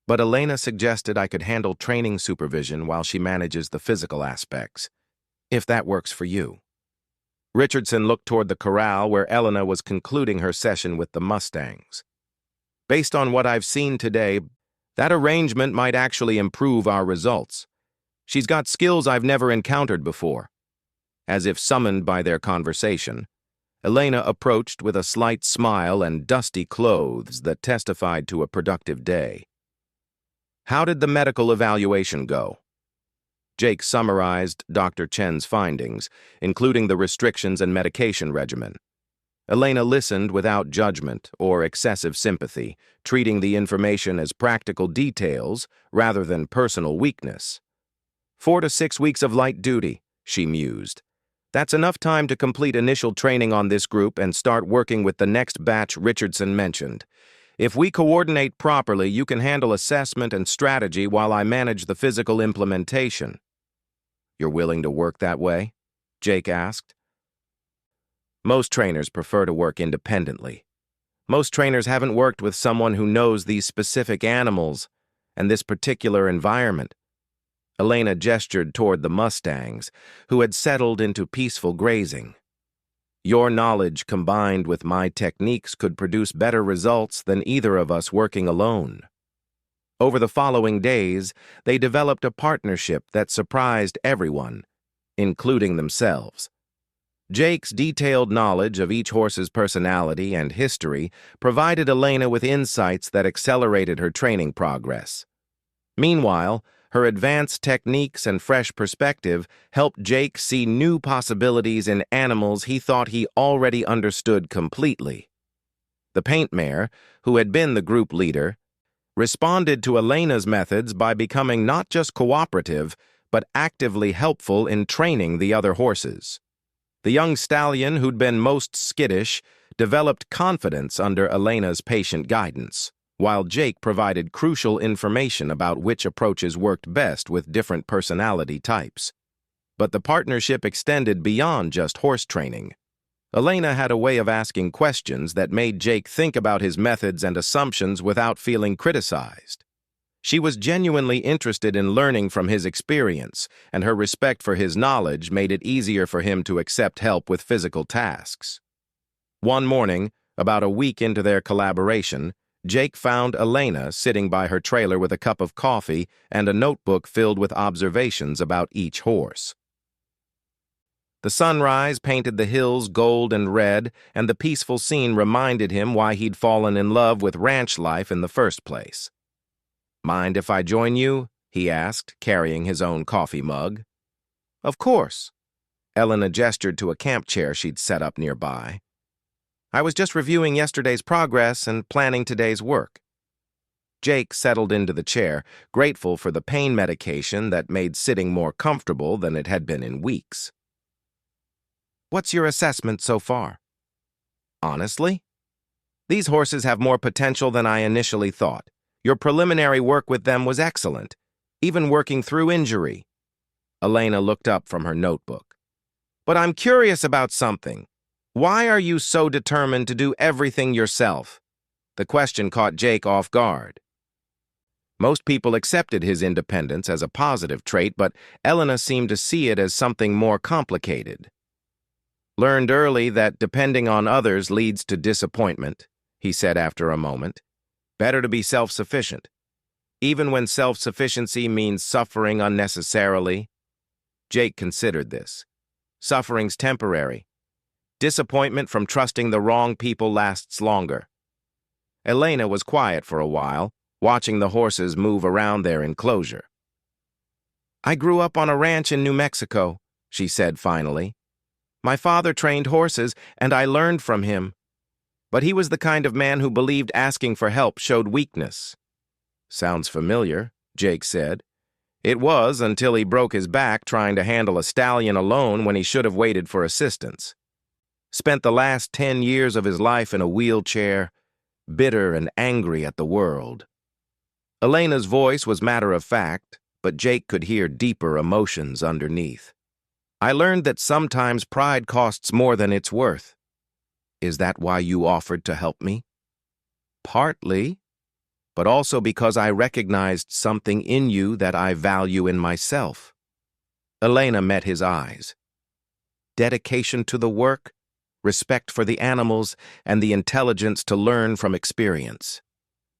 But Elena suggested I could handle training supervision while she manages the physical aspects, if that works for you." Richardson looked toward the corral where Elena was concluding her session with the Mustangs. "Based on what I've seen today, that arrangement might actually improve our results. She's got skills I've never encountered before." As if summoned by their conversation, Elena approached with a slight smile and dusty clothes that testified to a productive day. "How did the medical evaluation go?" Jake summarized Dr. Chen's findings, including the restrictions and medication regimen. Elena listened without judgment or excessive sympathy, treating the information as practical details rather than personal weakness. 4 to 6 weeks of light duty, she mused. That's enough time to complete initial training on this group and start working with the next batch Richardson mentioned. If we coordinate properly, you can handle assessment and strategy while I manage the physical implementation. "You're willing to work that way?" Jake asked. Most trainers prefer to work independently. Most trainers haven't worked with someone who knows these specific animals and this particular environment. Elena gestured toward the Mustangs, who had settled into peaceful grazing. "Your knowledge combined with my techniques could produce better results than either of us working alone." Over the following days, they developed a partnership that surprised everyone, including themselves. Jake's detailed knowledge of each horse's personality and history provided Elena with insights that accelerated her training progress. Meanwhile, her advanced techniques and fresh perspective helped Jake see new possibilities in animals he thought he already understood completely. The paint mare, who had been the group leader, responded to Elena's methods by becoming not just cooperative, but actively helpful in training the other horses. The young stallion, who'd been most skittish, developed confidence under Elena's patient guidance, while Jake provided crucial information about which approaches worked best with different personality types. But the partnership extended beyond just horse training. Elena had a way of asking questions that made Jake think about his methods and assumptions without feeling criticized. She was genuinely interested in learning from his experience, and her respect for his knowledge made it easier for him to accept help with physical tasks. One morning, about a week into their collaboration, Jake found Elena sitting by her trailer with a cup of coffee and a notebook filled with observations about each horse. The sunrise painted the hills gold and red, and the peaceful scene reminded him why he'd fallen in love with ranch life in the first place. "Mind if I join you?" he asked, carrying his own coffee mug. "Of course." Elena gestured to a camp chair she'd set up nearby. "I was just reviewing yesterday's progress and planning today's work." Jake settled into the chair, grateful for the pain medication that made sitting more comfortable than it had been in weeks. "What's your assessment so far?" "Honestly, these horses have more potential than I initially thought. Your preliminary work with them was excellent, even working through injury." Elena looked up from her notebook. "But I'm curious about something. Why are you so determined to do everything yourself?" The question caught Jake off guard. Most people accepted his independence as a positive trait, but Elena seemed to see it as something more complicated. "Learned early that depending on others leads to disappointment," he said after a moment. "Better to be self-sufficient, even when self-sufficiency means suffering unnecessarily." Jake considered this. Suffering's temporary. Disappointment from trusting the wrong people lasts longer. Elena was quiet for a while, watching the horses move around their enclosure. "I grew up on a ranch in New Mexico," she said finally. "My father trained horses, and I learned from him. But he was the kind of man who believed asking for help showed weakness." "Sounds familiar," Jake said. "It was until he broke his back trying to handle a stallion alone when he should have waited for assistance. Spent the last 10 years of his life in a wheelchair, bitter and angry at the world." Elena's voice was matter-of-fact, but Jake could hear deeper emotions underneath. "I learned that sometimes pride costs more than it's worth." "Is that why you offered to help me?" "Partly, but also because I recognized something in you that I value in myself." Elena met his eyes. "Dedication to the work, respect for the animals, and the intelligence to learn from experience.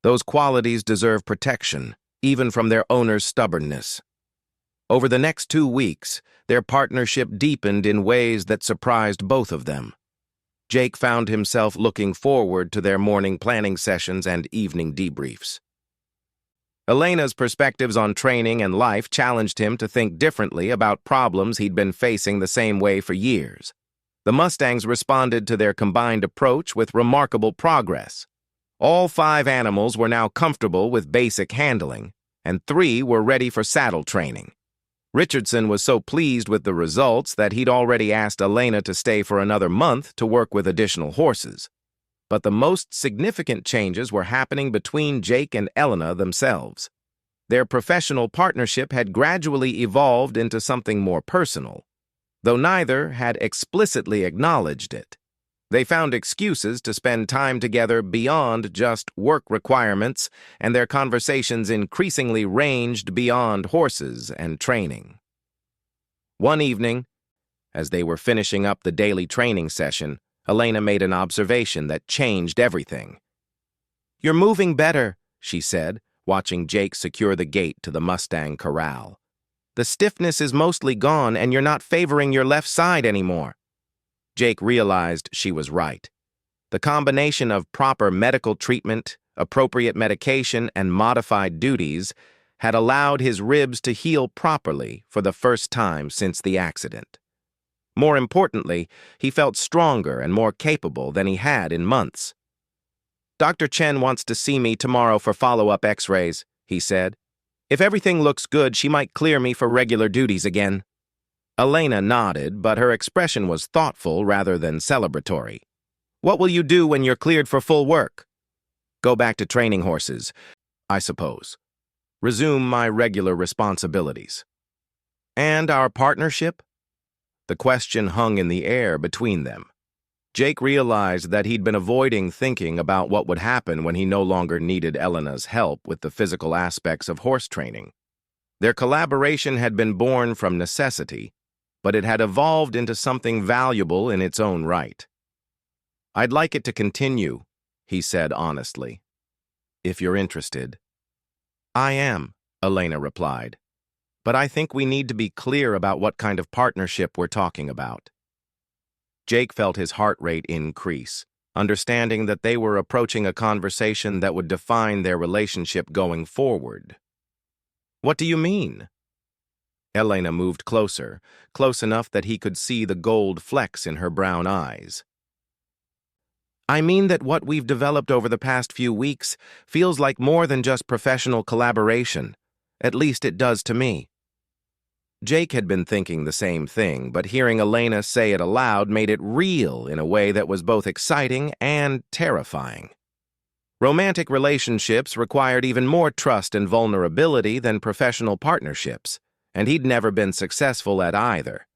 Those qualities deserve protection, even from their owner's stubbornness." Over the next 2 weeks, their partnership deepened in ways that surprised both of them. Jake found himself looking forward to their morning planning sessions and evening debriefs. Elena's perspectives on training and life challenged him to think differently about problems he'd been facing the same way for years. The Mustangs responded to their combined approach with remarkable progress. All 5 animals were now comfortable with basic handling, and 3 were ready for saddle training. Richardson was so pleased with the results that he'd already asked Elena to stay for another month to work with additional horses. But the most significant changes were happening between Jake and Elena themselves. Their professional partnership had gradually evolved into something more personal, though neither had explicitly acknowledged it. They found excuses to spend time together beyond just work requirements, and their conversations increasingly ranged beyond horses and training. One evening, as they were finishing up the daily training session, Elena made an observation that changed everything. "You're moving better," she said, watching Jake secure the gate to the Mustang corral. "The stiffness is mostly gone, and you're not favoring your left side anymore." Jake realized she was right. The combination of proper medical treatment, appropriate medication, and modified duties had allowed his ribs to heal properly for the first time since the accident. More importantly, he felt stronger and more capable than he had in months. "Dr. Chen wants to see me tomorrow for follow-up x-rays," he said. "If everything looks good, she might clear me for regular duties again." Elena nodded, but her expression was thoughtful rather than celebratory. What will you do when you're cleared for full work? Go back to training horses, I suppose. Resume my regular responsibilities. And our partnership? The question hung in the air between them. Jake realized that he'd been avoiding thinking about what would happen when he no longer needed Elena's help with the physical aspects of horse training. Their collaboration had been born from necessity, but it had evolved into something valuable in its own right. I'd like it to continue, he said honestly. If you're interested. I am, Elena replied. But I think we need to be clear about what kind of partnership we're talking about. Jake felt his heart rate increase, understanding that they were approaching a conversation that would define their relationship going forward. What do you mean? Elena moved closer, close enough that he could see the gold flecks in her brown eyes. I mean that what we've developed over the past few weeks feels like more than just professional collaboration. At least it does to me. Jake had been thinking the same thing, but hearing Elena say it aloud made it real in a way that was both exciting and terrifying. Romantic relationships required even more trust and vulnerability than professional partnerships, and he'd never been successful at either.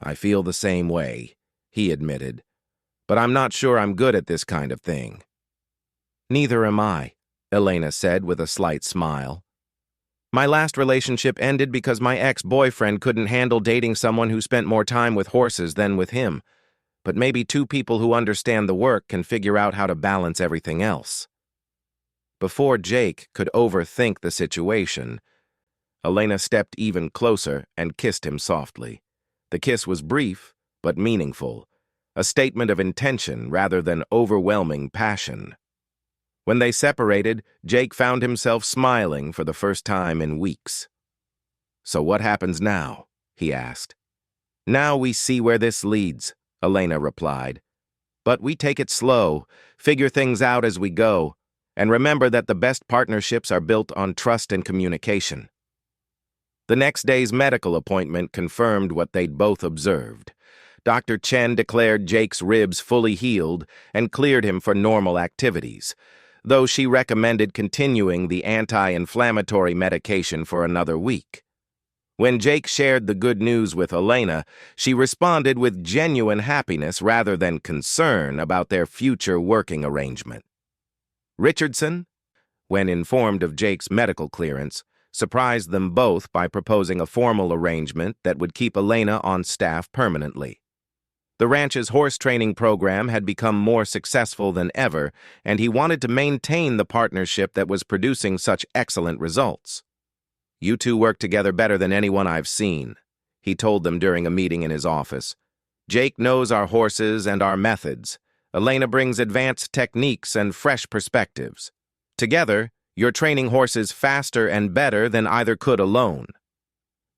I feel the same way, he admitted, but I'm not sure I'm good at this kind of thing. Neither am I, Elena said with a slight smile. My last relationship ended because my ex-boyfriend couldn't handle dating someone who spent more time with horses than with him, but maybe two people who understand the work can figure out how to balance everything else. Before Jake could overthink the situation, Elena stepped even closer and kissed him softly. The kiss was brief, but meaningful, a statement of intention rather than overwhelming passion. When they separated, Jake found himself smiling for the first time in weeks. So what happens now? He asked. Now we see where this leads, Elena replied. But we take it slow, figure things out as we go, and remember that the best partnerships are built on trust and communication. The next day's medical appointment confirmed what they'd both observed. Dr. Chen declared Jake's ribs fully healed and cleared him for normal activities, though she recommended continuing the anti-inflammatory medication for another week. When Jake shared the good news with Elena, she responded with genuine happiness rather than concern about their future working arrangement. Richardson, when informed of Jake's medical clearance, surprised them both by proposing a formal arrangement that would keep Elena on staff permanently. The ranch's horse training program had become more successful than ever, and he wanted to maintain the partnership that was producing such excellent results. You two work together better than anyone I've seen, he told them during a meeting in his office. Jake knows our horses and our methods. Elena brings advanced techniques and fresh perspectives. Together, you're training horses faster and better than either could alone.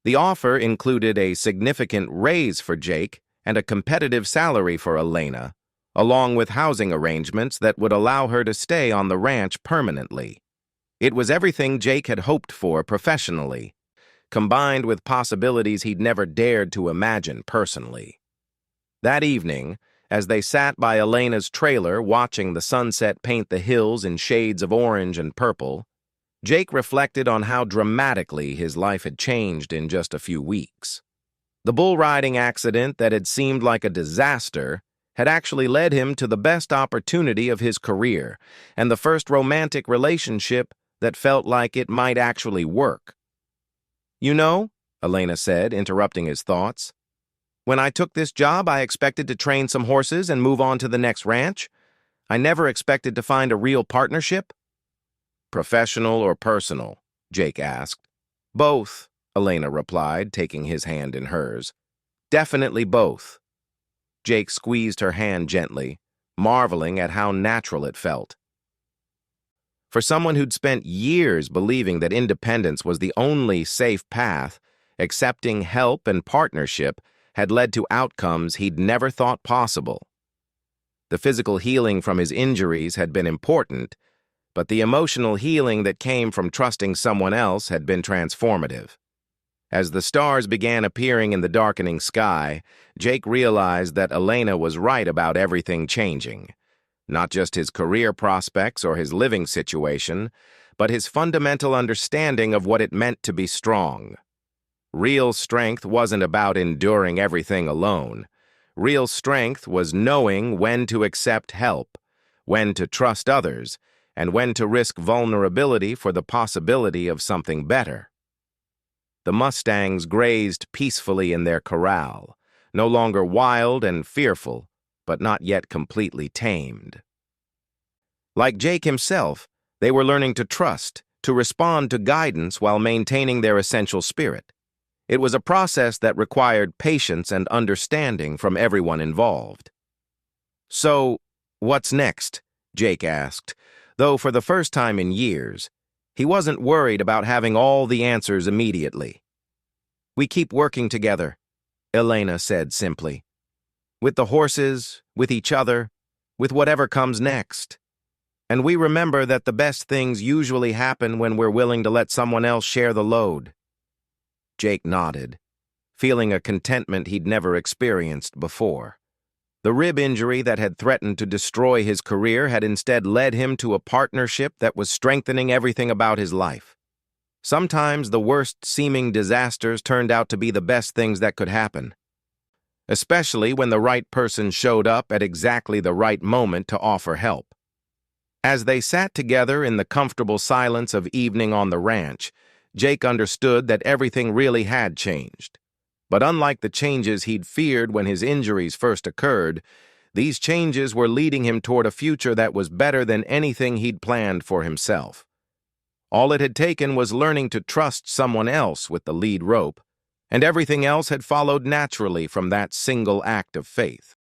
The offer included a significant raise for Jake and a competitive salary for Elena, along with housing arrangements that would allow her to stay on the ranch permanently. It was everything Jake had hoped for professionally, combined with possibilities he'd never dared to imagine personally. That evening, as they sat by Elena's trailer watching the sunset paint the hills in shades of orange and purple, Jake reflected on how dramatically his life had changed in just a few weeks. The bull riding accident that had seemed like a disaster had actually led him to the best opportunity of his career and the first romantic relationship that felt like it might actually work. You know, Elena said, interrupting his thoughts, when I took this job, I expected to train some horses and move on to the next ranch. I never expected to find a real partnership. Professional or personal? Jake asked. Both, Elena replied, taking his hand in hers. Definitely both. Jake squeezed her hand gently, marveling at how natural it felt. For someone who'd spent years believing that independence was the only safe path, accepting help and partnership had led to outcomes he'd never thought possible. The physical healing from his injuries had been important, but the emotional healing that came from trusting someone else had been transformative. As the stars began appearing in the darkening sky, Jake realized that Elena was right about everything changing. Not just his career prospects or his living situation, but his fundamental understanding of what it meant to be strong. Real strength wasn't about enduring everything alone. Real strength was knowing when to accept help, when to trust others, and when to risk vulnerability for the possibility of something better. The Mustangs grazed peacefully in their corral, no longer wild and fearful, but not yet completely tamed. Like Jake himself, they were learning to trust, to respond to guidance while maintaining their essential spirit. It was a process that required patience and understanding from everyone involved. "So, what's next?" Jake asked, though for the first time in years, he wasn't worried about having all the answers immediately. "We keep working together," Elena said simply. "With the horses, with each other, with whatever comes next. And we remember that the best things usually happen when we're willing to let someone else share the load." Jake nodded, feeling a contentment he'd never experienced before. The rib injury that had threatened to destroy his career had instead led him to a partnership that was strengthening everything about his life. Sometimes the worst-seeming disasters turned out to be the best things that could happen, especially when the right person showed up at exactly the right moment to offer help. As they sat together in the comfortable silence of evening on the ranch, Jake understood that everything really had changed. But unlike the changes he'd feared when his injuries first occurred, these changes were leading him toward a future that was better than anything he'd planned for himself. All it had taken was learning to trust someone else with the lead rope, and everything else had followed naturally from that single act of faith.